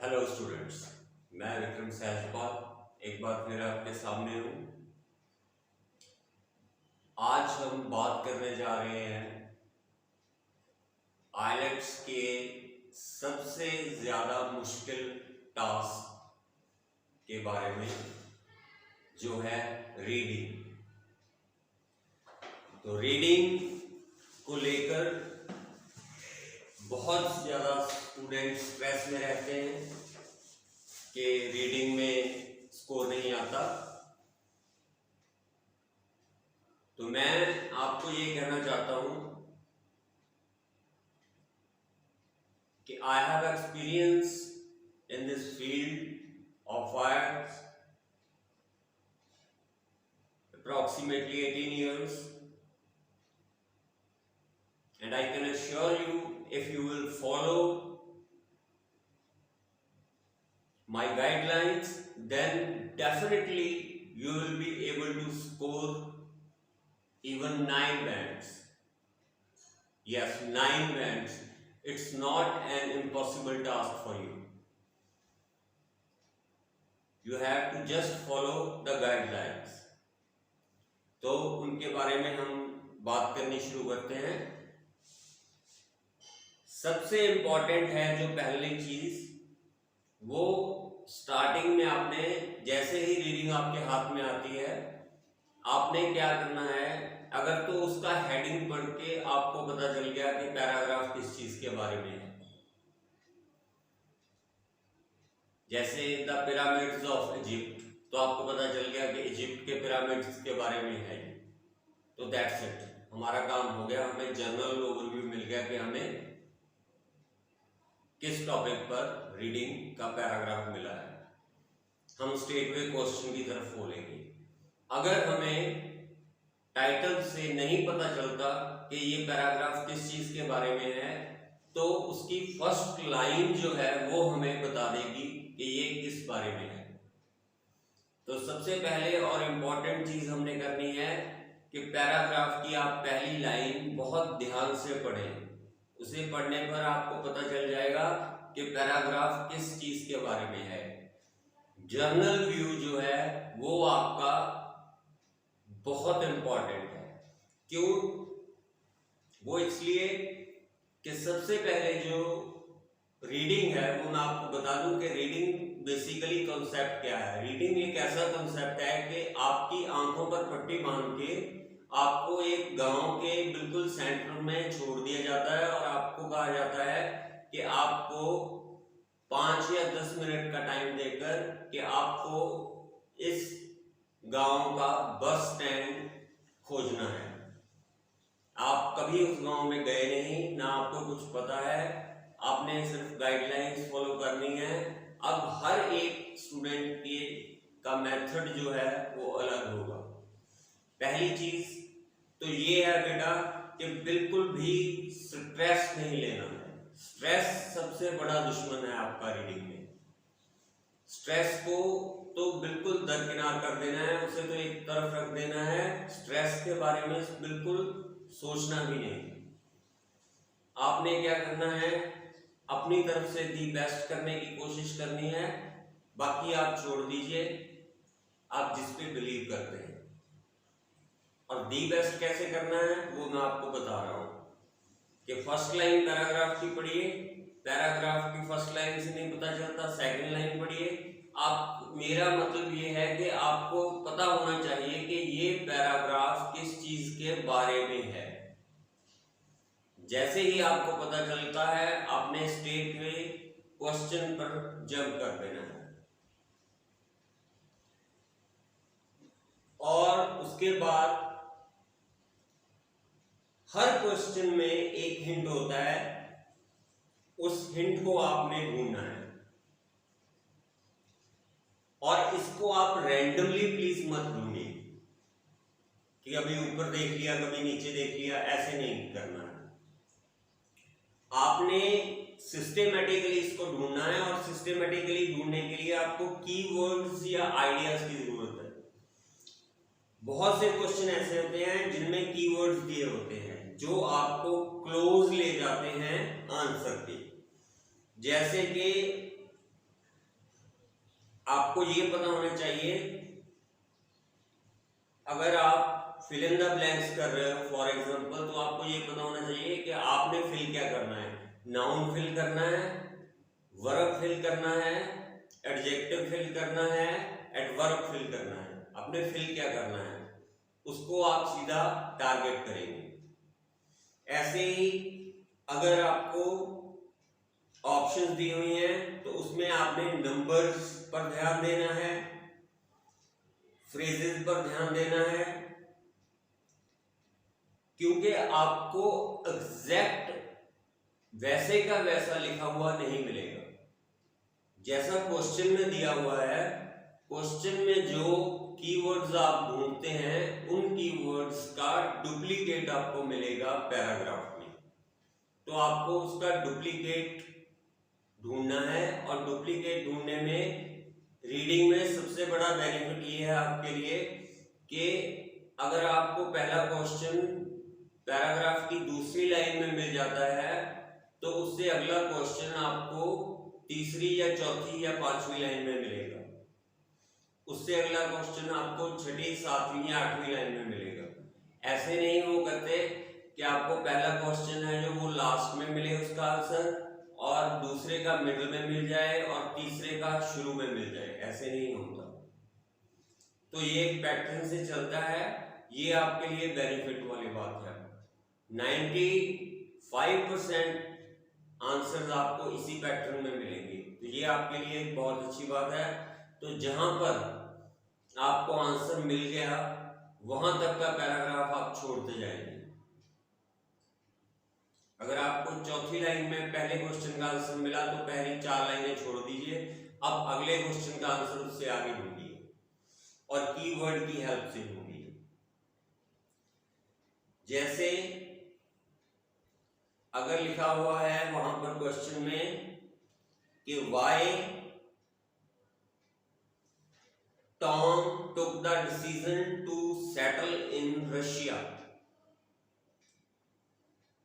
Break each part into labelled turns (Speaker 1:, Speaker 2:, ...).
Speaker 1: Hello students, मैं विक्रम सहजपाल एक बार फिर आपके सामने हूँ। आज हम बात करने जा रहे हैं आईलेट्स के सबसे ज़्यादा मुश्किल टास्क के बारे में, जो है रीडिंग। तो रीडिंग को लेकर बहुत ज़्यादा स्टूडेंट स्ट्रेस में रहते हैं कि रीडिंग में स्कोर नहीं आता। तो मैं आपको ये कहना चाहता हूँ कि I have experience in this field of arts approximately 18 years, and I can assure you, if you will follow my guidelines, then definitely you will be able to score even 9 bands. Yes, 9 bands. It's not an impossible task for you. You have to just follow the guidelines. तो उनके बारे में हम बात करनी शुरू करते हैं। सबसे इम्पोर्टेंट है जो पहली चीज, वो स्टार्टिंग में आपने जैसे ही रीडिंग आपके हाथ में आती है, आपने क्या करना है। अगर तो उसका हेडिंग पढ़ के आपको पता चल गया कि पैराग्राफ किस चीज के बारे में है, जैसे द पिरामिड्स ऑफ इजिप्ट, तो आपको पता चल गया कि इजिप्ट के पिरामिड्स के बारे में है, तो दैट्स इट, हमारा काम हो गया। हमें जनरल ओवरव्यू मिल गया कि हमें किस टॉपिक पर रीडिंग का पैराग्राफ मिला है। हम स्ट्रेटवे क्वेश्चन की तरफ बोलेंगे। अगर हमें टाइटल से नहीं पता चलता कि ये पैराग्राफ किस चीज के बारे में है, तो उसकी फर्स्ट लाइन जो है वो हमें बता देगी कि ये किस बारे में है। तो सबसे पहले और इम्पोर्टेंट चीज हमने करनी है कि पैराग्राफ की आप पहली लाइन बहुत ध्यान से पढ़ें। उसे पढ़ने पर आपको पता चल जाएगा कि पैराग्राफ किस चीज के बारे में है। जर्नल व्यू जो है वो आपका बहुत इम्पोर्टेंट है। क्यों? वो इसलिए कि सबसे पहले जो रीडिंग है वो मैं आपको बता दूं कि रीडिंग बेसिकली कॉन्सेप्ट क्या है। रीडिंग एक ऐसा कॉन्सेप्ट है कि आपकी आंखों पर पट्टी बांध के आपको एक गांव के बिल्कुल सेंटर में छोड़ दिया जाता है और आपको कहा जाता है कि आपको 5 या 10 मिनट का टाइम देकर कि आपको इस गांव का बस स्टैंड खोजना है। आप कभी उस गांव में गए नहीं, ना आपको कुछ पता है, आपने सिर्फ गाइडलाइंस फॉलो करनी है। अब हर एक स्टूडेंट के का मेथड जो है वो अलग होगा। पहली चीज तो ये है बेटा कि बिल्कुल भी स्ट्रेस नहीं लेना है। स्ट्रेस सबसे बड़ा दुश्मन है आपका रीडिंग में। स्ट्रेस को तो बिल्कुल दरकिनार कर देना है, उसे तो एक तरफ रख देना है। स्ट्रेस के बारे में बिल्कुल सोचना भी नहीं। आपने क्या करना है, अपनी तरफ से दी बेस्ट करने की कोशिश करनी है, बाकी आप छोड़ दीजिए, आप जिस पे बिलीव करते हैं। और दी बेस्ट कैसे करना है वो मैं आपको बता रहा हूं कि फर्स्ट लाइन पैराग्राफ की पढ़िए, पैराग्राफ की फर्स्ट लाइन से नहीं पता चलता, सेकंड लाइन पढ़िए। आप, मेरा मतलब ये है कि आपको पता होना चाहिए कि ये पैराग्राफ किस चीज के बारे में है। जैसे ही आपको पता चलता है, आपने स्ट्रेट वे क्वेश्चन पर जंप कर देना है। और उसके बाद हर क्वेश्चन में एक हिंट होता है, उस हिंट को आपने ढूंढना है। और इसको आप रैंडमली प्लीज मत ढूंढिए कि अभी ऊपर देख लिया, कभी नीचे देख लिया, ऐसे नहीं करना है। आपने सिस्टेमेटिकली इसको ढूंढना है। और सिस्टेमेटिकली ढूंढने के लिए आपको कीवर्ड्स या आइडियाज की जरूरत है। बहुत से क्वेश्चन ऐसे होते हैं जिनमें कीवर्ड्स दिए होते हैं जो आपको क्लोज ले जाते हैं आंसर के। जैसे कि आपको ये पता होना चाहिए, अगर आप फिल इन द ब्लैंक्स कर रहे हो फॉर एग्जांपल, तो आपको ये पता होना चाहिए कि आपने फिल क्या करना है। नाउन फिल करना है, वर्ब फिल करना है, एडजेक्टिव फिल करना है, एडवर्ब फिल करना है। आपने फिल क्या करना है उसको आप सीधा टारगेट करेंगे। ऐसे ही अगर आपको ऑप्शंस दी हुई हैं तो उसमें आपने नंबर्स पर ध्यान देना है, फ्रेजेस पर ध्यान देना है, क्योंकि आपको एग्जैक्ट वैसे का वैसा लिखा हुआ नहीं मिलेगा। जैसा क्वेश्चन में दिया हुआ है, क्वेश्चन में जो कीवर्ड्स आप ढूंढते हैं उन कीवर्ड्स का डुप्लीकेट आपको मिलेगा पैराग्राफ में। तो आपको उसका डुप्लीकेट ढूंढना है, और डुप्लीकेट ढूंढने में रीडिंग में सबसे बड़ा बेनिफिट ये है आपके लिए कि अगर आपको पहला क्वेश्चन पैराग्राफ की दूसरी लाइन में मिल जाता है तो उससे अगला क्वेश्चन आपको तीसरी या चौथी या पांचवी लाइन में मिलेगा, उससे अगला क्वेश्चन आपको छठी, सातवीं या आठवीं लाइन में मिलेगा। ऐसे नहीं वो करते कि आपको पहला क्वेश्चन है जो वो लास्ट में मिले उसका आंसर, और दूसरे का मिडिल में मिल जाए और तीसरे का शुरू में मिल जाए, ऐसे नहीं होता। तो ये एक पैटर्न से चलता है, ये आपके लिए बेनिफिट वाली बात है। 95% आंसर्स आपको इसी पैटर्न में मिलेंगे, तो ये आपके लिए एक बहुत अच्छी बात है। तो जहां पर आपको आंसर मिल गया वहां तक का पैराग्राफ आप छोड़ते जाएंगे। अगर आपको चौथी लाइन में पहले क्वेश्चन का आंसर मिला तो पहली 4 लाइनें छोड़ दीजिए, अब अगले क्वेश्चन का आंसर उससे आगे ढूंढिए और कीवर्ड की हेल्प से ढूंढिए। जैसे अगर लिखा हुआ है वहां पर क्वेश्चन में कि why Tom took the decision to settle in Russia,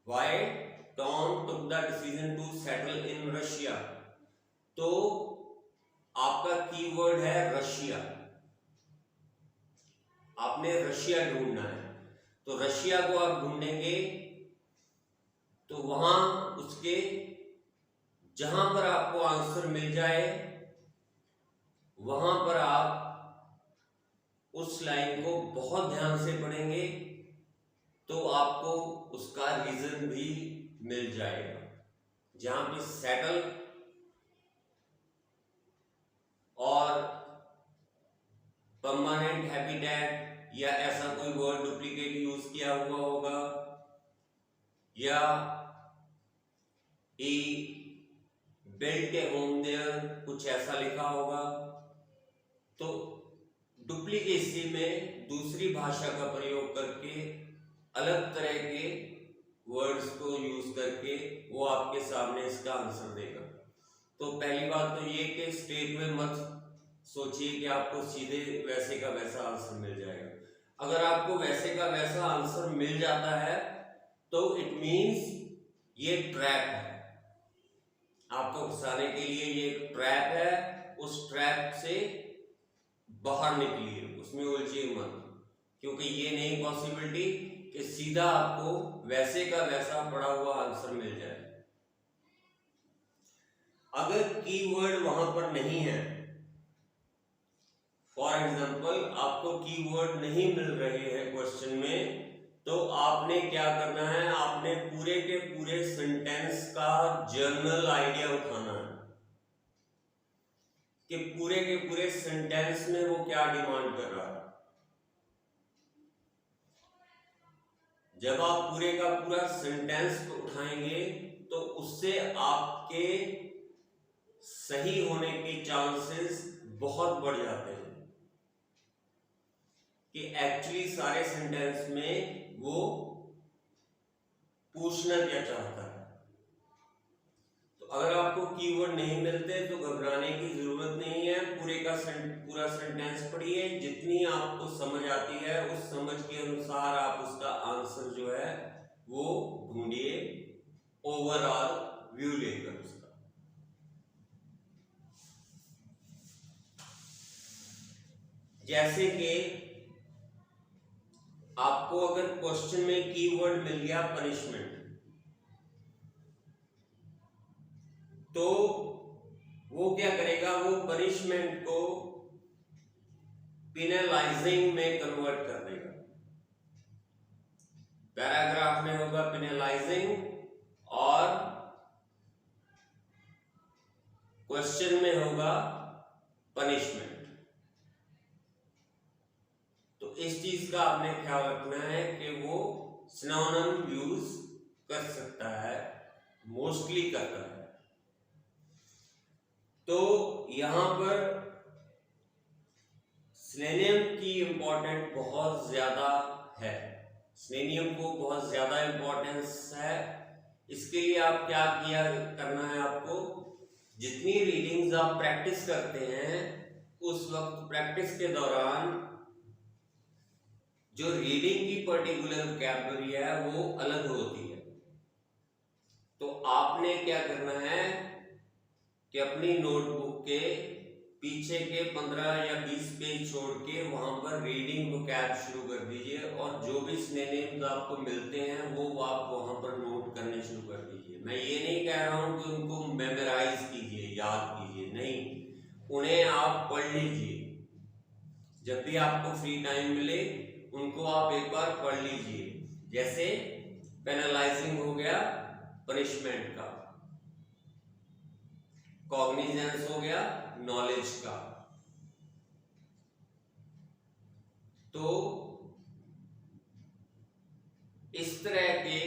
Speaker 1: why Tom took the decision to settle in Russia, तो आपका कीवर्ड है रशिया। आपने रशिया ढूंढना है, तो रशिया को आप ढूंढेंगे तो वहां उसके जहां पर आपको आंसर मिल जाए वहां पर आप उस लाइन को बहुत ध्यान से पढ़ेंगे तो आपको उसका रीजन भी मिल जाएगा। जहां पे सेटल और परमानेंट हैबिटेट या ऐसा कोई वर्ड डुप्लीकेट यूज किया हुआ होगा, या he built a home there, कुछ ऐसा लिखा होगा, तो डुप्लीकेसी में दूसरी भाषा का प्रयोग करके अलग तरह के वर्ड्स को यूज करके वो आपके सामने इसका आंसर देगा। तो पहली बात तो ये कि स्ट्रेट में मत सोचिए कि आपको सीधे वैसे का वैसा आंसर मिल जाएगा। अगर आपको वैसे का वैसा आंसर मिल जाता है तो इट मीन्स ये ट्रैप है, आपको फंसाने के लिए ये एक ट्रैप है। उस ट्रैप से बाहर निकलिए, उसमें उलझिए मत, क्योंकि ये नहीं पॉसिबिलिटी कि सीधा आपको वैसे का वैसा पड़ा हुआ आंसर मिल जाए। अगर कीवर्ड वहां पर नहीं है, फॉर एग्जांपल आपको कीवर्ड नहीं मिल रहे हैं क्वेश्चन में, तो आपने क्या करना है, आपने पूरे के पूरे सेंटेंस का जर्नल आइडिया उठाना है कि पूरे के पूरे सेंटेंस में वो क्या डिमांड कर रहा है। जब आप पूरे का पूरा सेंटेंस को उठाएंगे तो उससे आपके सही होने के चांसेस बहुत बढ़ जाते हैं कि एक्चुअली सारे सेंटेंस में वो पूछना क्या चाहता है। तो अगर आपको कीवर्ड नहीं मिलते तो घबराने की जरूरत नहीं है, पूरा सेंटेंस पढ़िए, जितनी आपको समझ आती है उस समझ के अनुसार आप उसका आंसर जो है वो ढूंढिए, ओवरऑल व्यू लेकर उसका। जैसे कि आपको अगर क्वेश्चन में कीवर्ड मिल गया पनिशमेंट, तो वो क्या करेगा, वो पनिशमेंट को पिनलाइजिंग में कन्वर्ट कर देगा। पैराग्राफ में होगा पिनलाइजिंग और क्वेश्चन में होगा पनिशमेंट। तो इस चीज का आपने ख्याल रखना है कि वो सिनोनिम यूज कर सकता है, मोस्टली करता है। तो यहां पर सिनोनिम की इंपॉर्टेंट बहुत ज्यादा है, सिनोनिम को बहुत ज्यादा इंपॉर्टेंस है। इसके लिए आप क्या किया करना है, आपको जितनी रीडिंग्स आप प्रैक्टिस करते हैं उस वक्त प्रैक्टिस के दौरान जो रीडिंग की पर्टिकुलर वोकैबुलरी है वो अलग होती है। तो आपने क्या करना है कि अपनी नोटबुक के पीछे के 15 या 20 पेज छोड़ के वहां पर रीडिंग वोकैब शुरू कर दीजिए और जो भी सिनोनिम्स आपको मिलते हैं वो आप वहां पर नोट करने शुरू कर दीजिए। मैं ये नहीं कह रहा हूं कि उनको मेमोराइज कीजिए, याद कीजिए, नहीं, उन्हें आप पढ़ लीजिए। जब भी आपको फ्री टाइम मिले उनको आप एक बार पढ़ लीजिए। जैसे पेनलाइजिंग हो गया पनिशमेंट का, कॉग्निजेंस हो गया नॉलेज का। तो इस तरह के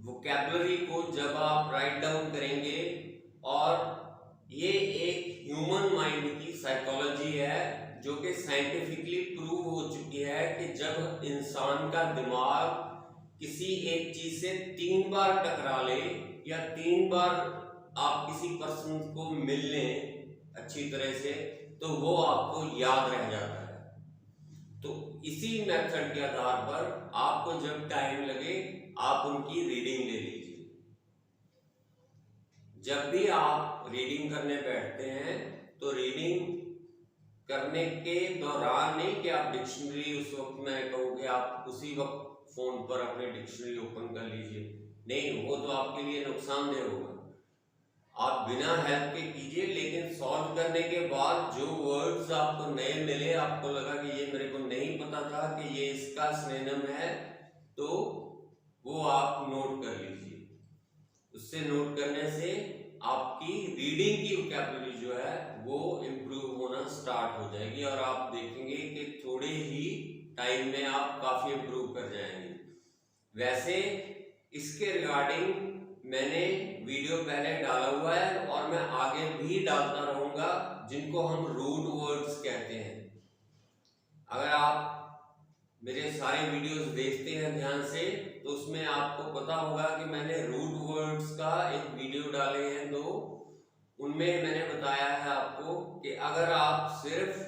Speaker 1: वोकैबुलरी को जब आप राइट डाउन करेंगे, और ये एक ह्यूमन माइंड की साइकोलॉजी है जो कि साइंटिफिकली प्रूव हो चुकी है कि जब इंसान का दिमाग किसी एक चीज से 3 बार टकरा ले या 3 बार आप किसी पर्सन को मिल लें अच्छी तरह से, तो वो आपको याद रह जाता है। तो इसी मेथड के आधार पर आपको जब टाइम लगे आप उनकी रीडिंग ले लीजिए। जब भी आप रीडिंग करने बैठते हैं तो रीडिंग करने के दौरान नहीं कि आप डिक्शनरी उस वक्त, मैं कहूँ कि आप उसी वक्त फोन पर अपनी डिक्शनरी ओपन कर लीजिए, नहीं, वो तो आपके लिए नुकसानदेह होगा। आप बिना हेल्प के कीजिए, लेकिन सॉल्व करने के बाद जो वर्ड्स आपको नए मिले, आपको लगा कि ये मेरे को नहीं पता था कि ये इसका सिनोनिम है, तो वो आप नोट कर लीजिए। उससे नोट करने से आपकी रीडिंग की वोकैबुलरी जो है वो इम्प्रूव होना स्टार्ट हो जाएगी और आप देखेंगे कि थोड़े ही टाइम में आप काफी इम्प्रूव कर जाएंगे। वैसे इसके रिगार्डिंग मैंने वीडियो पहले डाला हुआ है और मैं आगे भी डालता रहूंगा, जिनको हम रूट वर्ड्स कहते हैं। अगर आप मेरे सारे वीडियोस देखते हैं ध्यान से तो उसमें आपको पता होगा कि मैंने रूट वर्ड्स का एक वीडियो डाले हैं 2। उनमें मैंने बताया है आपको कि अगर आप सिर्फ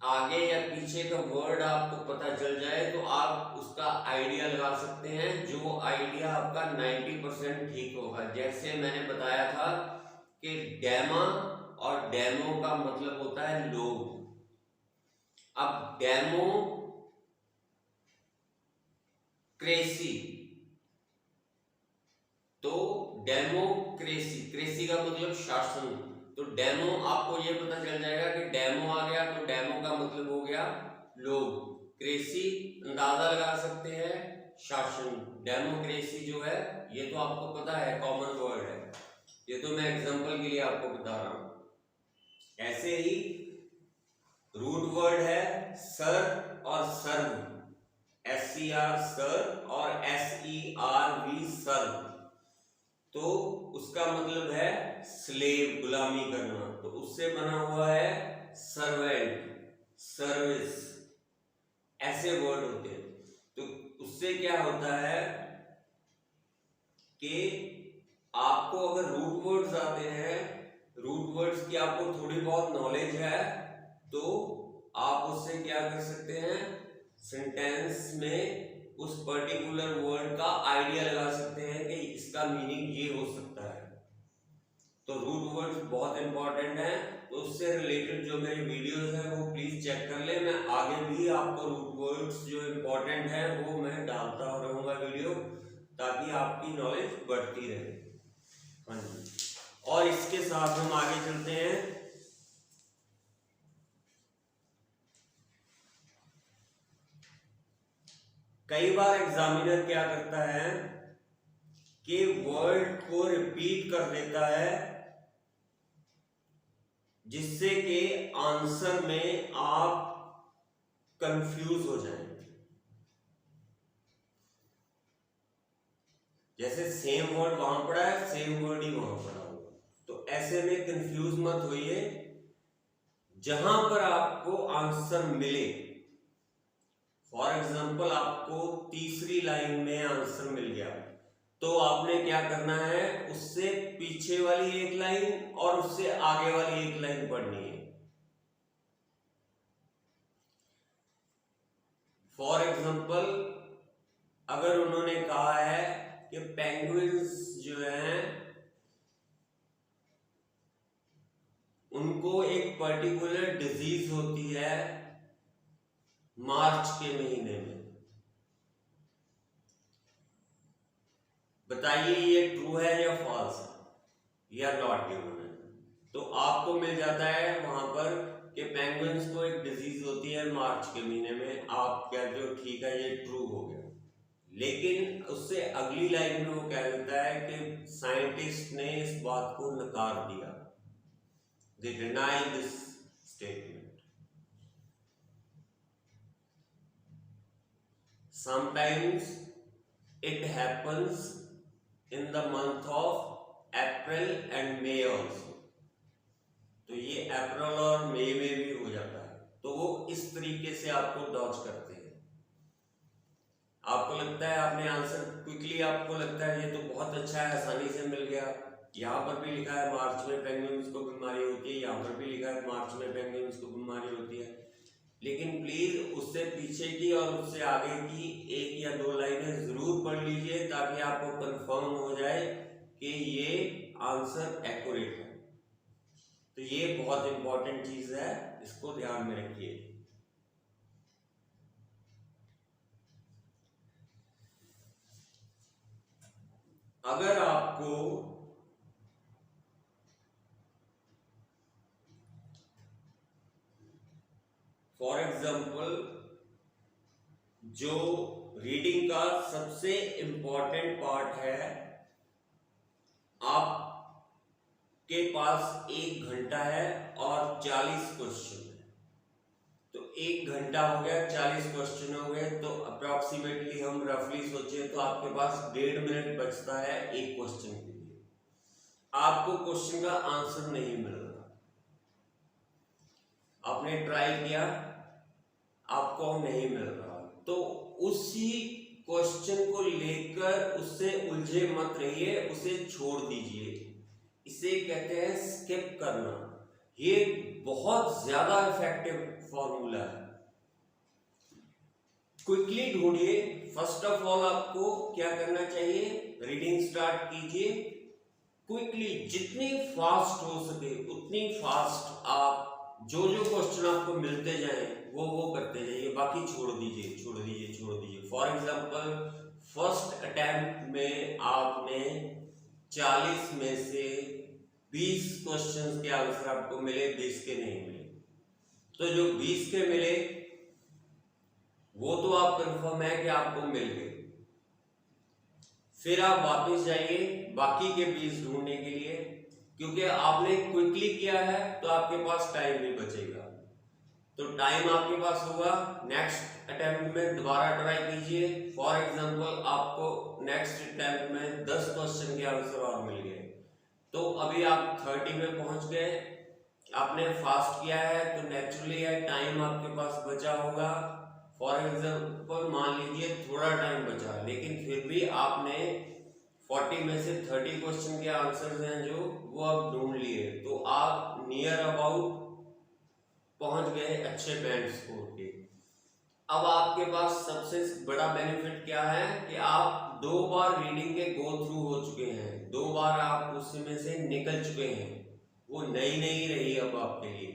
Speaker 1: आगे या पीछे का वर्ड आपको पता चल जाए तो आप उसका आइडिया लगा सकते हैं, जो आइडिया आपका 90% ठीक होगा। जैसे मैंने बताया था कि डेमा और डेमो का मतलब होता है लोग। अब डेमो क्रेसी, तो डेमोक्रेसी, क्रेसी का मतलब शासन, तो डेमो आपको ये पता चल जाएगा कि डेमो आ गया तो डेमो का मतलब हो गया लोग। क्रेसी अंदाजा लगा सकते हैं शासन। डेमोक्रेसी जो है ये तो आपको पता है, कॉमन वर्ड है, ये तो मैं एग्जांपल के लिए आपको बता रहा हूं। ऐसे ही रूट वर्ड है सर और सर्व, SCR सर और SERV सर्व, तो उसका मतलब है स्लेव, गुलामी करना, तो उससे बना हुआ है सर्वेंट, सर्विस, ऐसे वर्ड होते हैं। तो उससे क्या होता है कि आपको अगर रूट वर्ड्स आते हैं, रूट वर्ड्स की आपको थोड़ी बहुत नॉलेज है, तो आप उससे क्या कर सकते हैं, सेंटेंस में उस पर्टिकुलर वर्ड का आइडिया लगा सकते हैं कि इसका मीनिंग ये हो सकता है। तो रूट वर्ड्स बहुत इंपॉर्टेंट है, तो उससे रिलेटेड जो मेरी वीडियोस है वो प्लीज चेक कर ले। मैं आगे भी आपको रूट वर्ड्स जो इंपॉर्टेंट है वो मैं डालता रहूंगा वीडियो, ताकि आपकी नॉलेज बढ़ती रहे। हाँ जी, और इसके साथ हम आगे चलते हैं। कई बार एग्जामिनर क्या करता है कि वर्ड को रिपीट कर देता है, जिससे कि आंसर में आप कंफ्यूज हो जाएं। जैसे सेम वर्ड वहां पड़ा है, सेम वर्ड ही वहां पड़ा हो, तो ऐसे में कंफ्यूज मत होइए। जहां पर आपको आंसर मिले, फॉर एग्जांपल आपको तीसरी लाइन में आंसर मिल गया, तो आपने क्या करना है, उससे पीछे वाली एक लाइन और उससे आगे वाली एक लाइन पढ़नी है। फॉर एग्जांपल अगर उन्होंने कहा है कि पेंगुइन्स जो हैं उनको एक पर्टिकुलर डिजीज होती है मार्च के महीने में, बताइए ये ट्रू है या फॉल्स है या नॉट गिवन है। तो आपको मिल जाता है वहां पर कि पेंगुइन्स को एक डिजीज होती है मार्च के महीने में। आप कहते हो ठीक है ये ट्रू हो गया, लेकिन उससे अगली लाइन में वो कह देता है कि साइंटिस्ट ने इस बात को नकार दिया, they deny this statement. Sometimes it happens in the month of April and May also. तो ये अप्रैल और मई में भी हो जाता है, तो वो इस तरीके से आपको डॉज करते हैं। आपको लगता है आपने आंसर क्विकली, आपको लगता है ये तो बहुत अच्छा है, आसानी से मिल गया। यहाँ पर भी लिखा है मार्च में पेंगुइन्स को बीमारी होती है, यहाँ पर भी लिखा है मार्च में पेंगुइन्स को बीमारी होती है, लेकिन प्लीज उससे पीछे की और उससे आगे की एक या दो लाइनें जरूर पढ़ लीजिए, ताकि आपको कंफर्म हो जाए कि ये आंसर एक्यूरेट है। तो ये बहुत इंपॉर्टेंट चीज है, इसको ध्यान में रखिए। अगर आपको फॉर एग्जाम्पल जो रीडिंग का सबसे इंपॉर्टेंट पार्ट है, आपके पास 1 घंटा है और 40 क्वेश्चन है, तो 1 घंटा हो गया, 40 क्वेश्चन हो गए, तो अप्रोक्सीमेटली हम रफली सोचे तो आपके पास 1.5 मिनट बचता है एक क्वेश्चन के लिए। आपको क्वेश्चन का आंसर नहीं मिल रहा, आपने ट्राई किया, आपको नहीं मिल रहा, तो उसी क्वेश्चन को लेकर उससे उलझे मत रहिए, उसे छोड़ दीजिए। इसे कहते हैं स्किप करना। ये बहुत ज्यादा इफेक्टिव फॉर्मूला है। क्विकली ढूंढिए। फर्स्ट ऑफ ऑल आपको क्या करना चाहिए, रीडिंग स्टार्ट कीजिए क्विकली, जितनी फास्ट हो सके उतनी फास्ट आप जो जो क्वेश्चन आपको मिलते जाएं वो करते जाइए, बाकी छोड़ दीजिए छोड़ दीजिए छोड़ दीजिए। फॉर एग्जांपल फर्स्ट अटेम्प्ट में आपने 40 में से 20 क्वेश्चंस के आंसर आपको मिले, 20 के नहीं मिले, तो जो 20 के मिले वो तो आप कंफर्म है कि आपको मिल गए। फिर आप वापस जाइए बाकी के 20 ढूंढने के लिए, क्योंकि आपने क्विकली किया है तो आपके पास टाइम नहीं बचेगा। तो टाइम आपके पास होगा, नेक्स्ट अटेम्प्ट में दोबारा ट्राई कीजिए। फॉर एग्जांपल आपको नेक्स्ट अटेम्प्ट में 10 क्वेश्चन के आंसर और मिल गए, तो अभी आप 30 में पहुंच गए, आपने फास्ट किया है तो नेचुरली है टाइम आपके पास बचा होगा। फॉर एग्जांपल मान लीजिए थोड़ा टाइम बचा, लेकिन फिर भी आपने 40 में से 30 क्वेश्चन के आंसर्स हैं जो वो आप ढूंढ लिए, तो आप नियर अबाउट पहुंच गए अच्छे बैंड स्कोर के। अब आपके पास सबसे बड़ा बेनिफिट क्या है कि आप 2 बार रीडिंग के गो थ्रू हो चुके हैं, 2 बार आप उसमें से निकल चुके हैं, वो नई नहीं रही अब आपके लिए।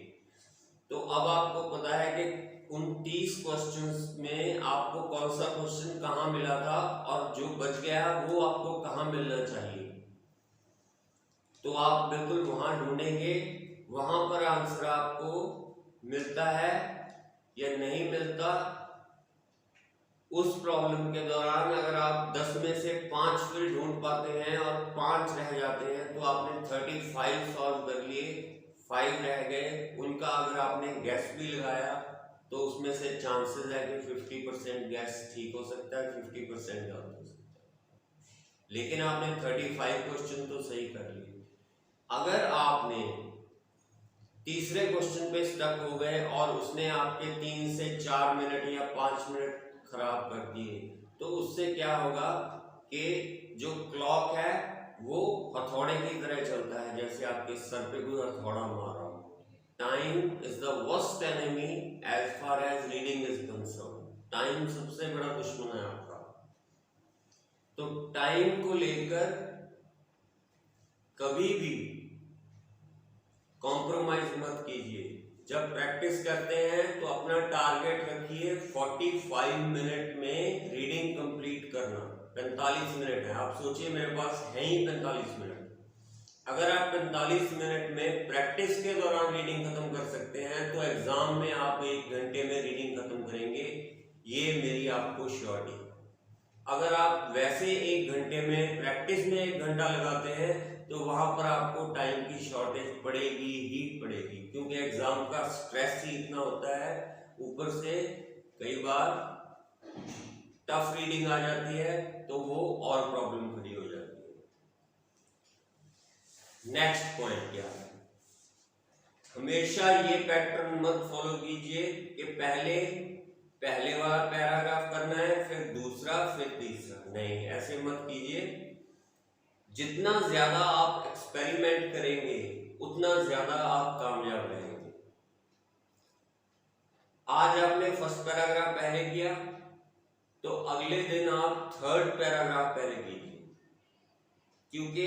Speaker 1: तो अब आपको पता है कि उन 30 क्वेश्चंस में आपको कौन सा क्वेश्चन कहाँ मिला था और जो बच गया वो आपको कहाँ मिलना चाहिए। तो आप बिल्कुल वहां ढूंढेंगे, वहां पर आंसर आपको मिलता है या नहीं मिलता। उस प्रॉब्लम के दौरान अगर आप 10 में से 5 फिर ढूंढ पाते हैं और 5 रह जाते हैं तो आपने 35 सॉल्व कर लिए, 5 रह गए, उनका अगर आपने गैस भी लगाया तो उसमें से चांसेस है कि 50% गैस ठीक हो सकता है, 50% गलत हो सकता है, लेकिन आपने 35 क्वेश्चन तो सही कर लिए। अगर आपने तीसरे क्वेश्चन पे स्टक हो गए और उसने आपके 3 से 4 मिनट या 5 मिनट खराब कर दिए, तो उससे क्या होगा कि जो क्लॉक है वो हथौड़े की तरह चलता है, जैसे आपके सर पे कोई हथौड़ा मार रहा हो। Time is the worst enemy as far as reading is concern. Time सबसे बड़ा दुश्मन है आपका। तो टाइम को लेकर कभी भी कॉम्प्रोमाइज मत कीजिए। जब प्रैक्टिस करते हैं तो अपना टारगेट रखिए 45 मिनट में रीडिंग कंप्लीट करना। 45 मिनट है, आप सोचिए मेरे पास है ही 45 मिनट। अगर आप 45 मिनट में प्रैक्टिस के दौरान रीडिंग खत्म कर सकते हैं तो एग्जाम में आप 1 घंटे में रीडिंग खत्म करेंगे, ये मेरी आपको श्योरिटी। अगर आप वैसे 1 घंटे में प्रैक्टिस में 1 घंटा लगाते हैं तो वहां पर आपको टाइम की शॉर्टेज पड़ेगी ही पड़ेगी, क्योंकि एग्जाम का स्ट्रेस ही इतना होता है, ऊपर से कई बार टफ रीडिंग आ जाती है तो वो और प्रॉब्लम खड़ी हो जाती है। नेक्स्ट पॉइंट क्या है, हमेशा ये पैटर्न मत फॉलो कीजिए कि पहले वाला पैराग्राफ करना है, फिर दूसरा, फिर तीसरा। नहीं, ऐसे मत कीजिए। जितना ज्यादा आप एक्सपेरिमेंट करेंगे उतना ज्यादा आप कामयाब रहेंगे। आज आपने फर्स्ट पैराग्राफ पहले किया तो अगले दिन आप थर्ड पैराग्राफ पहले कीजिए, क्योंकि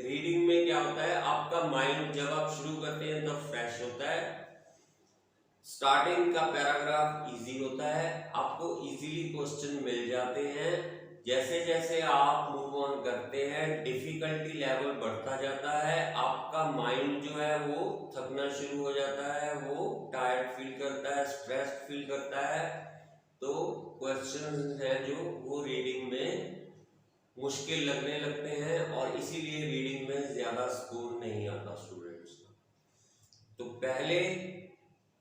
Speaker 1: रीडिंग में क्या होता है, आपका माइंड जब आप शुरू करते हैं तब फ्रेश होता है। स्टार्टिंग का पैराग्राफ इजी होता है, आपको इजीली क्वेश्चन मिल जाते हैं। जैसे जैसे आप मूव ऑन करते हैं डिफिकल्टी लेवल बढ़ता जाता है, आपका माइंड जो है वो थकना शुरू हो जाता है, वो टायर्ड फील करता है, स्ट्रेस्ड फील करता है। तो क्वेश्चंस हैं जो वो रीडिंग में मुश्किल लगने लगते हैं और इसीलिए रीडिंग में ज्यादा स्कोर नहीं आता स्टूडेंट्स का। तो पहले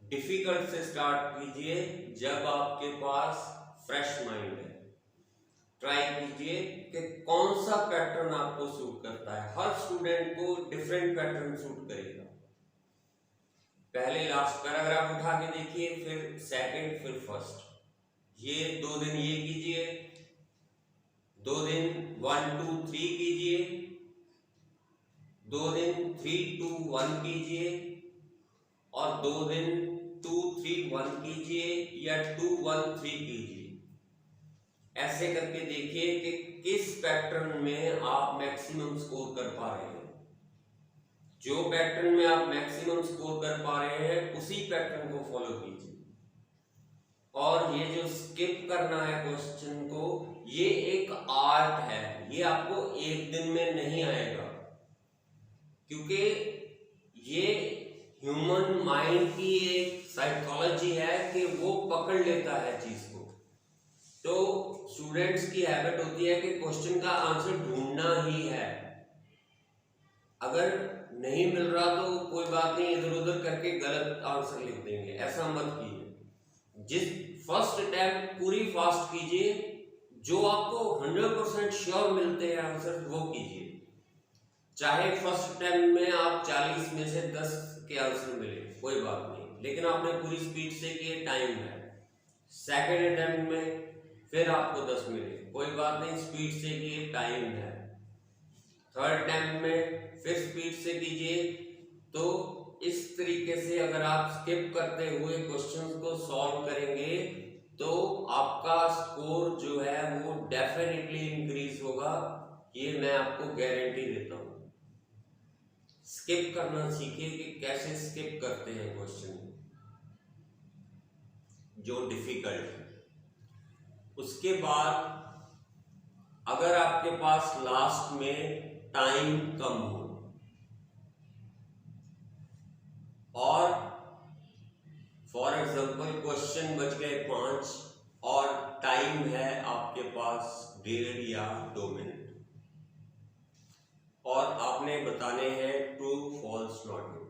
Speaker 1: डिफिकल्ट से स्टार्ट कीजिए जब आपके पास फ्रेश माइंड है। ट्राई कीजिए कि कौन सा पैटर्न आपको सूट करता है। हर स्टूडेंट को डिफरेंट पैटर्न सूट करेगा। पहले लास्ट पैराग्राफ उठा के देखिए, फिर सेकंड, फिर फर्स्ट। ये 2 दिन ये कीजिए, 2 दिन 1 2 3 कीजिए, 2 दिन 3 2 1 कीजिए और 2 दिन 2 3 1 कीजिए या 2 1 3 कीजिए। ऐसे करके देखिए कि किस पैटर्न में आप मैक्सिमम स्कोर कर पा रहे हैं। जो पैटर्न में आप मैक्सिमम स्कोर कर पा रहे हैं उसी पैटर्न को फॉलो कीजिए। और ये जो स्किप करना है क्वेश्चन को, ये एक आर्ट है, ये आपको एक दिन में नहीं आएगा, क्योंकि ये ह्यूमन माइंड की एक साइकोलॉजी है कि वो पकड़ लेता है चीज को। तो स्टूडेंट्स की हैबिट होती है कि क्वेश्चन का आंसर ढूंढना ही है। अगर नहीं मिल रहा तो कोई बात नहीं, इधर उधर करके गलत आंसर लिख देंगे, ऐसा मत कीजिए। जिस फर्स्ट अटेम्प्ट पूरी फास्ट कीजिए, जो आपको 100% श्योर मिलते हैं आंसर वो कीजिए। चाहे फर्स्ट अटेम्प्ट में आप 40 में से 10 के आंसर मिले, कोई बात नहीं, लेकिन आपने पूरी स्पीड से किए, टाइम है। सेकेंड अटेम्प्ट में फिर आपको 10 मिले, कोई बात नहीं, स्पीड से किए, टाइम है। थर्ड अटेम्प्ट में फिर स्पीड से कीजिए। तो इस तरीके से अगर आप स्किप करते हुए क्वेश्चंस को सॉल्व करेंगे तो आपका स्कोर जो है वो डेफिनेटली इंक्रीज होगा, ये मैं आपको गारंटी देता हूं। स्किप करना सीखिए कि कैसे स्किप करते हैं क्वेश्चन जो डिफिकल्ट है। उसके बाद अगर आपके पास लास्ट में टाइम कम हो और फॉर एग्जांपल क्वेश्चन बच गए 5 और टाइम है आपके पास 1.5 या 2 मिनट और आपने बताने हैं ट्रू फॉल्स नॉट ट्रू,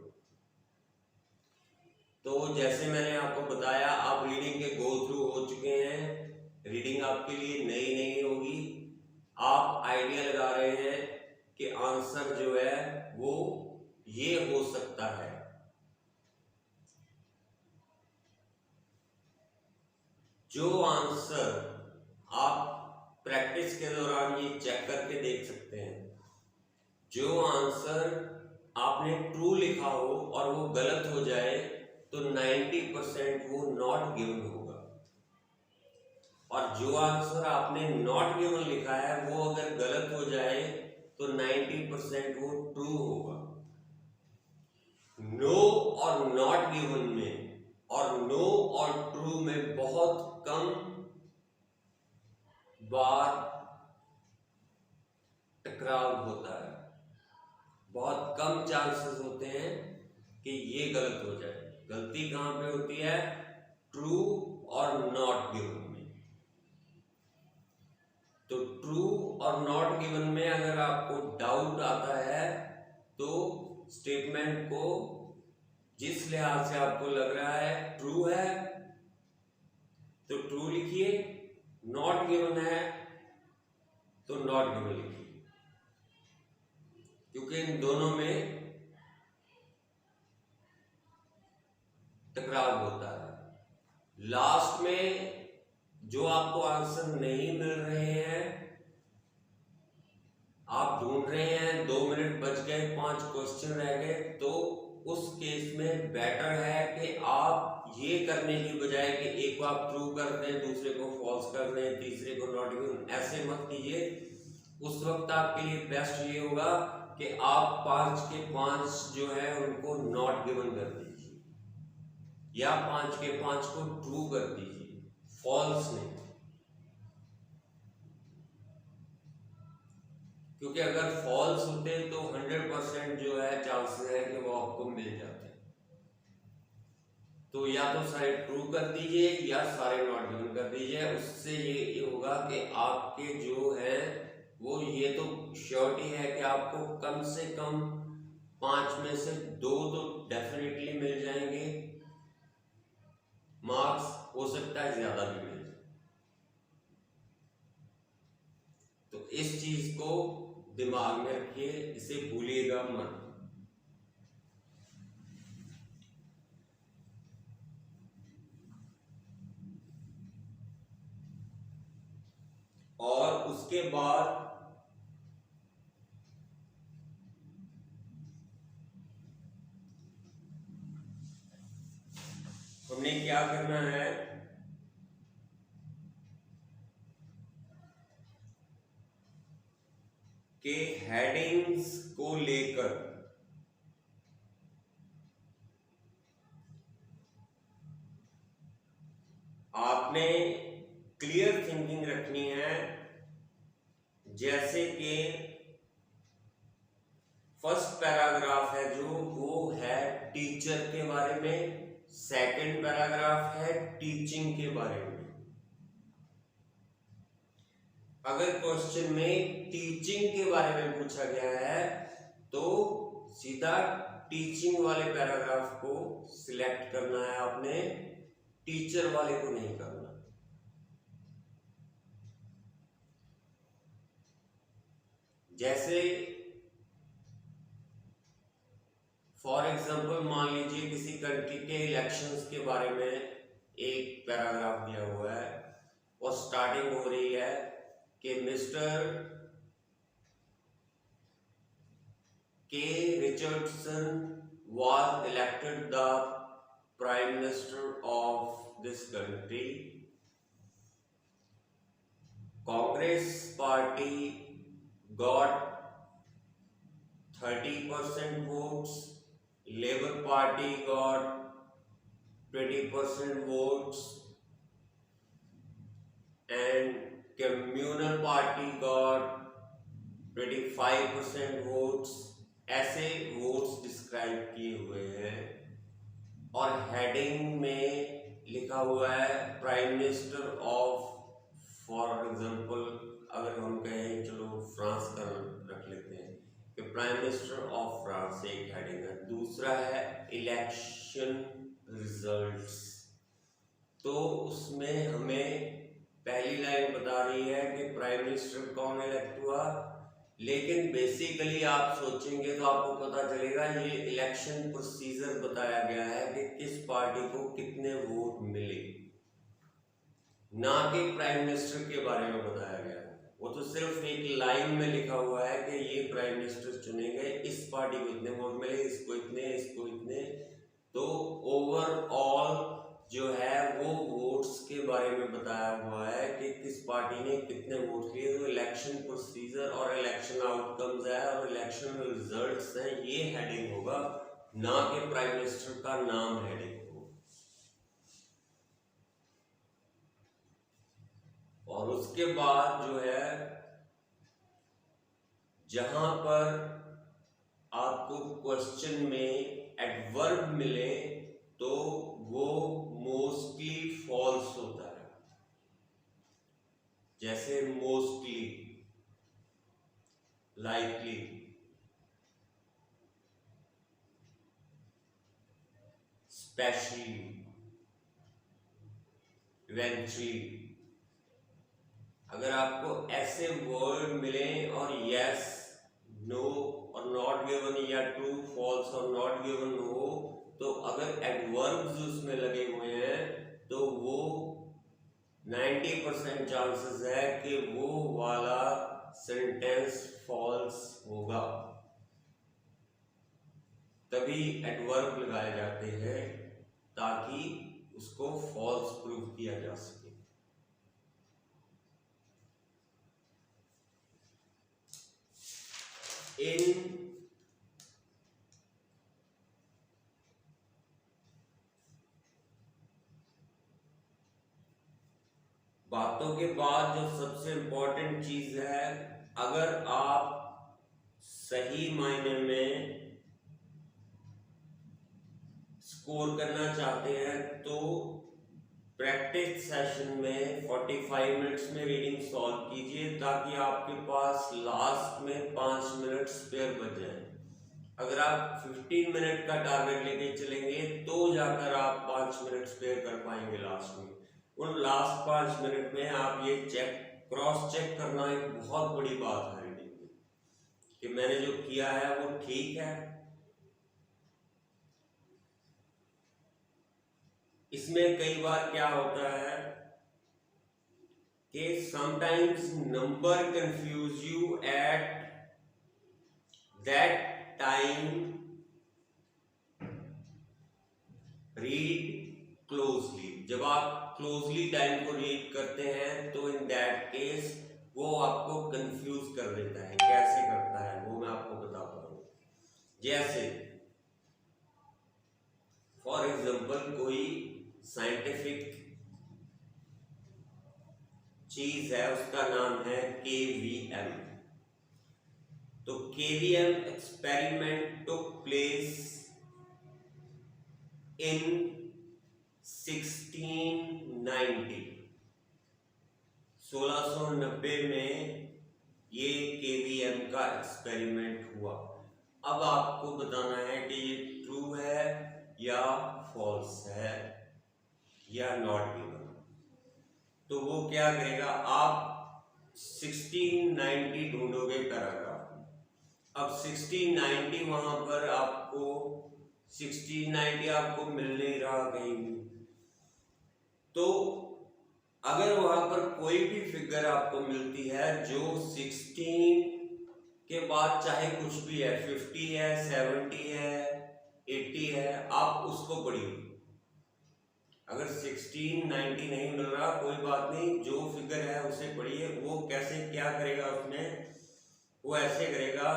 Speaker 1: तो जैसे मैंने आपको बताया आप रीडिंग के गो थ्रू हो चुके हैं, रीडिंग आपके लिए नई नहीं होगी, आप आइडिया लगा रहे हैं कि आंसर जो है वो ये हो सकता है। जो आंसर आप प्रैक्टिस के दौरान ये चेक करके देख सकते हैं, जो आंसर आपने ट्रू लिखा हो और वो गलत हो जाए तो 90% वो नॉट गिवन होगा, और जो आंसर आपने नॉट गिवन लिखा है वो अगर गलत हो जाए तो 90% वो ट्रू होगा। नो और नॉट गिवन में और नो और ट्रू में बहुत कम बार टकराव होता है, बहुत कम चांसेस होते हैं कि ये गलत हो जाए। गलती कहां पे होती है? ट्रू और नॉट गिवन में। तो ट्रू और नॉट गिवन में अगर आपको डाउट आता है तो स्टेटमेंट को जिस लिहाज से आपको लग रहा है ट्रू है तो ट्रू लिखिए, नॉट गिवन है तो नॉट गिवन लिखिए, क्योंकि इन दोनों में टकराव होता है। लास्ट में जो आपको आंसर नहीं मिल रहे हैं, आप ढूंढ रहे हैं, 2 मिनट बच गए, 5 क्वेश्चन रह गए, तो उस केस में बेटर है कि आप ये करने की बजाय कि एक को आप ट्रू कर दें, दूसरे को फॉल्स कर दें, तीसरे को नॉट गिवन, ऐसे मत कीजिए। उस वक्त आपके लिए बेस्ट ये होगा कि आप 5 के 5 जो है उनको नॉट गिवन कर दीजिए या 5 के 5 को ट्रू कर दीजिए, फॉल्स नहीं। क्योंकि अगर फॉल्स होते तो 100% जो है चांसेस है कि वो आपको मिल जाते। तो या तो सारे ट्रू कर दीजिए या सारे नॉट गिवन कर दीजिए, उससे ये होगा कि आपके जो है वो ये तो श्योरिटी है कि आपको कम से कम 5 में से 2 तो डेफिनेटली मिल जाएंगे मार्क्स, हो सकता है ज्यादा भी मिल जाए। तो इस चीज को दिमाग में रखिए, इसे भूलिएगा मत। और उसके बाद हमने क्या करना है, कि हेडिंग्स को लेकर आपने क्लियर थिंकिंग रखनी है। जैसे कि फर्स्ट पैराग्राफ है जो वो है टीचर के बारे में, सेकंड पैराग्राफ है टीचिंग के बारे में। अगर क्वेश्चन में टीचिंग के बारे में पूछा गया है तो सीधा टीचिंग वाले पैराग्राफ को सिलेक्ट करना है आपने, टीचर वाले को नहीं करना। जैसे फॉर एग्जांपल मान लीजिए किसी कंट्री के इलेक्शंस के बारे में एक पैराग्राफ दिया हुआ है और स्टार्टिंग हो रही है कि मिस्टर के Richardson was elected the prime minister of this country Congress party got 30% votes, Labour Party got 20% votes, and Communal Party got 25% votes. ऐसे वोट्स डिस्क्राइब किए हुए हैं और हेडिंग में लिखा हुआ है prime minister of, for example अगर हम कहें, चलो फ्रांस का रख लेते हैं कि प्राइम मिनिस्टर ऑफ फ्रांस एक हेडिंग है। दूसरा है इलेक्शन रिजल्ट्स, तो उसमें हमें पहली लाइन बता रही है कि प्राइम मिनिस्टर कौन इलेक्ट हुआ, लेकिन बेसिकली आप सोचेंगे तो आपको पता चलेगा ये इलेक्शन प्रोसीजर बताया गया है कि किस पार्टी को कितने वोट मिले, ना कि प्राइम मिनिस्टर के बारे में बताया गया है। वो तो सिर्फ एक लाइन में लिखा हुआ है कि ये प्राइम मिनिस्टर चुने गए, इस पार्टी को इतने वोट मिले, इसको इतने, इसको इतने। तो ओवरऑल जो है वो वोट्स के बारे में बताया हुआ है कि किस पार्टी ने कितने वोट लिए। तो इलेक्शन प्रोसीजर और इलेक्शन आउटकम्स है और इलेक्शन रिजल्ट्स है, ये हेडिंग होगा, ना कि प्राइम मिनिस्टर का नाम हेडिंग हो। और उसके बाद जो है जहां पर आपको क्वेश्चन में एडवर्ब मिले तो वो मोस्टली फॉल्स होता है, जैसे मोस्टली, लाइकली, स्पेशली, इवेंचुअली। अगर आपको ऐसे वर्ड मिले और यस, नो और नॉट गिवन या ट्रू, फॉल्स और नॉट गिवन हो, तो अगर एडवर्ब्स उसमें लगे हुए हैं तो वो 90% चांसेस है कि वो वाला सेंटेंस फॉल्स होगा। तभी एडवर्ब लगाए जाते हैं ताकि उसको फॉल्स प्रूव किया जा सके। इन बातों के बाद जो सबसे इंपॉर्टेंट चीज है, अगर आप सही मायने में स्कोर करना चाहते हैं तो प्रैक्टिस सेशन में 45 मिनट्स में रीडिंग सॉल्व कीजिए ताकि आपके पास लास्ट में 5 मिनट स्पेयर बच जाए। अगर आप 15 मिनट का टारगेट लेके चलेंगे तो जाकर आप 5 मिनट स्पेयर कर पाएंगे लास्ट में। उन लास्ट 5 मिनट में आप ये क्रॉस चेक करना एक बहुत बड़ी बात है रीडिंग में कि मैंने जो किया है वो ठीक है। इसमें कई बार क्या होता है कि sometimes number confuse you at that time, read closely. जब आप क्लोजली टाइम को रीड करते हैं तो इन दैट केस वो आपको कंफ्यूज कर देता है। कैसे करता है वो मैं आपको बताता हूं। जैसे फॉर एग्जांपल कोई साइंटिफिक चीज है, उसका नाम है KVM। तो KVM experiment took place in 1690 में ये KVM का एक्सपेरिमेंट हुआ। अब आपको बताना है कि ये ट्रू है या फॉल्स है या नॉट गिवन। तो वो क्या करेगा, आप 1690 ढूंढोगे पैराग्राफ में। अब 1690 वहां पर आपको 1690 आपको मिल नहीं रहा कहीं भी, तो अगर वहां पर कोई भी फिगर आपको मिलती है जो 16 के बाद चाहे कुछ भी है, 50 है, 70 है, 80 है, आप उसको पढ़िए। अगर 1690 नहीं मिल रहा कोई बात नहीं, जो फिगर है उसे पढ़िए। वो कैसे क्या करेगा उसमें, वो ऐसे करेगा,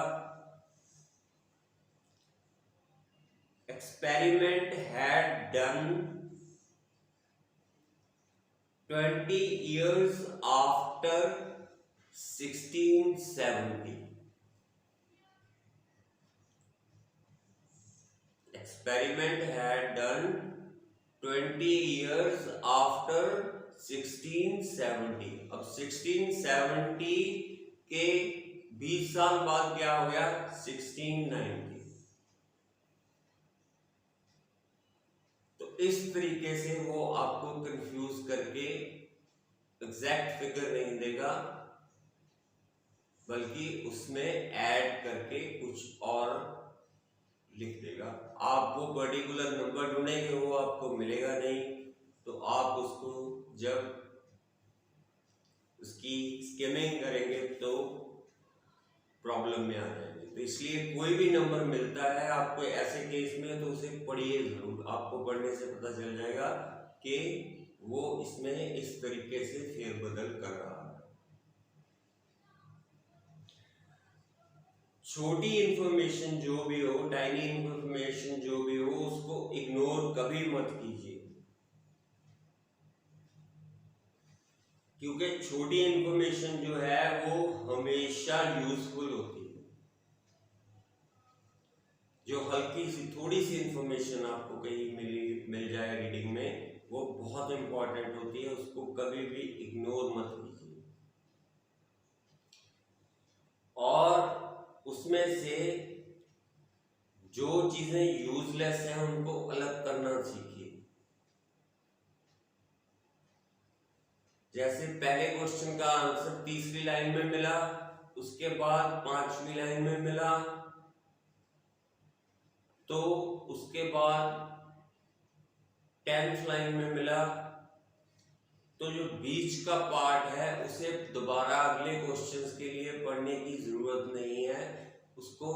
Speaker 1: experiment had done 20 years after 1670। experiment had done 20 years after 1670। अब 1670 के 20 साल बाद क्या हो गया, 1690। तो इस तरीके से वो आपको कंफ्यूज करके एग्जैक्ट फिगर नहीं देगा, बल्कि उसमें ऐड करके कुछ और लिख देगा। आप वो पर्टिकुलर नंबर ढूंढेंगे वो आपको मिलेगा नहीं, तो आप उसको जब उसकी स्किमिंग करेंगे तो प्रॉब्लम में आ जाएंगे। तो इसलिए कोई भी नंबर मिलता है आपको ऐसे केस में तो उसे पढ़िए जरूर। आपको पढ़ने से पता चल जाएगा कि वो इसमें इस तरीके से फेरबदल कर रहा है। छोटी इंफॉर्मेशन जो भी हो, टाइनी इंफॉर्मेशन जो भी हो, उसको इग्नोर कभी मत कीजिए, क्योंकि छोटी इंफॉर्मेशन जो है वो हमेशा यूजफुल होती है। जो हल्की सी थोड़ी सी इंफॉर्मेशन आपको कहीं मिल जाए रीडिंग में, वो बहुत इंपॉर्टेंट होती है, उसको कभी भी इग्नोर मत कीजिए। और उसमें से जो चीजें यूजलेस हैं उनको अलग करना सीखिए। जैसे पहले क्वेश्चन का आंसर तीसरी लाइन में मिला, उसके बाद पांचवी लाइन में मिला, तो उसके बाद 10th लाइन में मिला, तो जो बीच का पार्ट है उसे दोबारा अगले क्वेश्चंस के लिए पढ़ने की जरूरत नहीं है, उसको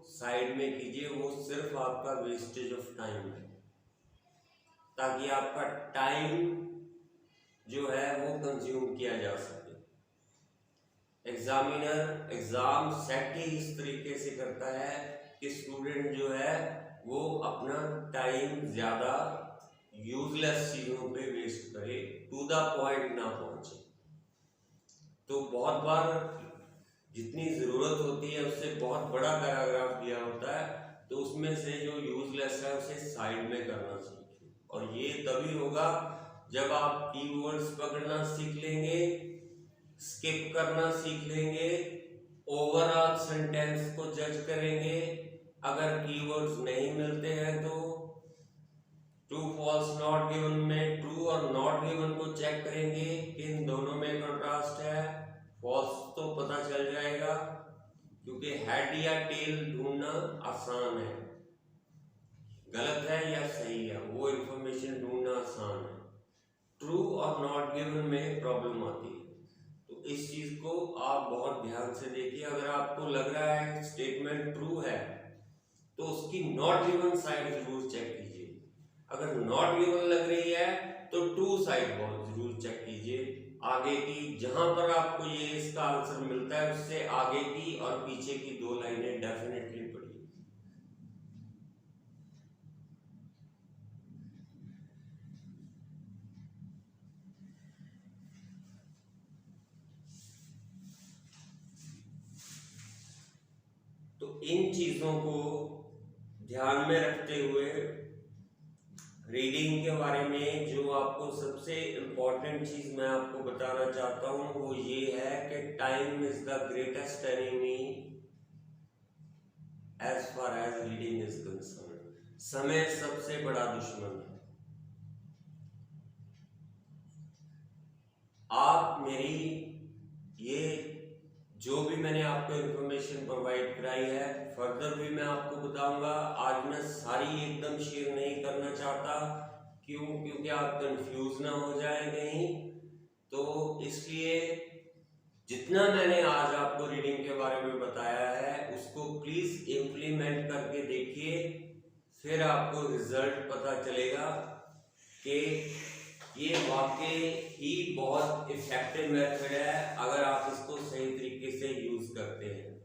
Speaker 1: साइड में कीजिए। वो सिर्फ आपका वेस्टेज ऑफ टाइम है, ताकि आपका टाइम जो है वो कंज्यूम किया जा सके। एग्जामिनर एग्जाम सेट ही इस तरीके से करता है कि स्टूडेंट जो है वो अपना टाइम ज्यादा यूजलेस चीजों पे वेस्ट करे, टू द पॉइंट ना पहुंचे। तो बहुत बार जितनी जरूरत होती है उससे बहुत बड़ा पैराग्राफ दिया होता है, तो उसमें से जो यूजलेस है उसे साइड में करना सीखिए। और ये तभी होगा जब आप कीवर्ड्स पकड़ना सीख लेंगे, स्किप करना सीख लेंगे, ओवरऑल सेंटेंस को जज करेंगे। अगर कीवर्ड्स नहीं मिलते हैं तो ट्रू फॉल्स नॉट गिवन में ट्रू और नॉट गिवन को चेक करेंगे कि इन दोनों में कंट्रास्ट है। फॉल्स तो पता चल जाएगा, क्योंकि हेड या टेल ढूंढना आसान है, गलत है या सही है वो इंफॉर्मेशन ढूंढना आसान है। ट्रू और नॉट गिवन में प्रॉब्लम आती है, तो इस चीज को आप बहुत ध्यान से देखिए। अगर आपको लग रहा है स्टेटमेंट ट्रू है तो उसकी नॉट गिवन साइड जरूर चेक कीजिए। अगर नॉट गिवन लग रही है तो ट्रू साइड जरूर चेक कीजिए। आगे की जहां पर आपको ये इसका आंसर मिलता है उससे आगे की और पीछे की दो लाइनें डेफिनेटली पढ़िए। तो इन चीजों को ध्यान में रखते हुए रीडिंग के बारे में जो आपको सबसे इम्पोर्टेंट चीज मैं आपको बताना चाहता हूं वो ये है कि time is the greatest enemy as far as reading is concern. समय सबसे बड़ा दुश्मन है। आप मेरी ये जो भी मैंने आपको इंफॉर्मेशन प्रोवाइड कराई है, फर्दर भी मैं आपको बताऊंगा। आज मैं सारी एकदम शेयर नहीं करना चाहता, क्यों? क्योंकि आप कंफ्यूज ना हो जाए कहीं। तो इसलिए जितना मैंने आज आपको रीडिंग के बारे में बताया है उसको प्लीज इम्प्लीमेंट करके देखिए, फिर आपको रिजल्ट पता चलेगा कि ये वाकई ही बहुत इफेक्टिव मेथड है अगर आप इसको सही तरीके से यूज करते हैं।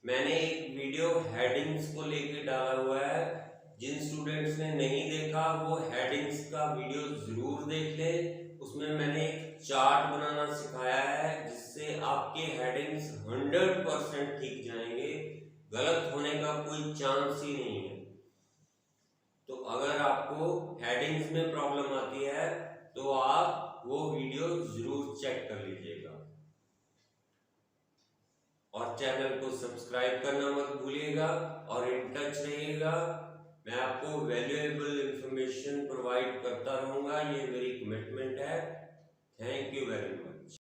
Speaker 1: मैंने एक वीडियो हेडिंग्स को लेके डाला हुआ है, जिन स्टूडेंट्स ने नहीं देखा वो हेडिंग्स का वीडियो जरूर देख ले। उसमें मैंने एक चार्ट बनाना सिखाया है जिससे आपके हेडिंग्स 100% ठीक जाएंगे, गलत होने का कोई चांस ही नहीं है। तो अगर आपको हेडिंग्स में प्रॉब्लम आती है तो आप वो वीडियो जरूर चेक कर लीजिएगा और चैनल को सब्सक्राइब करना मत भूलिएगा और इन टच रहिएगा। मैं आपको वैल्यूएबल इंफॉर्मेशन प्रोवाइड करता रहूंगा, ये मेरी कमिटमेंट है। Thank you very much.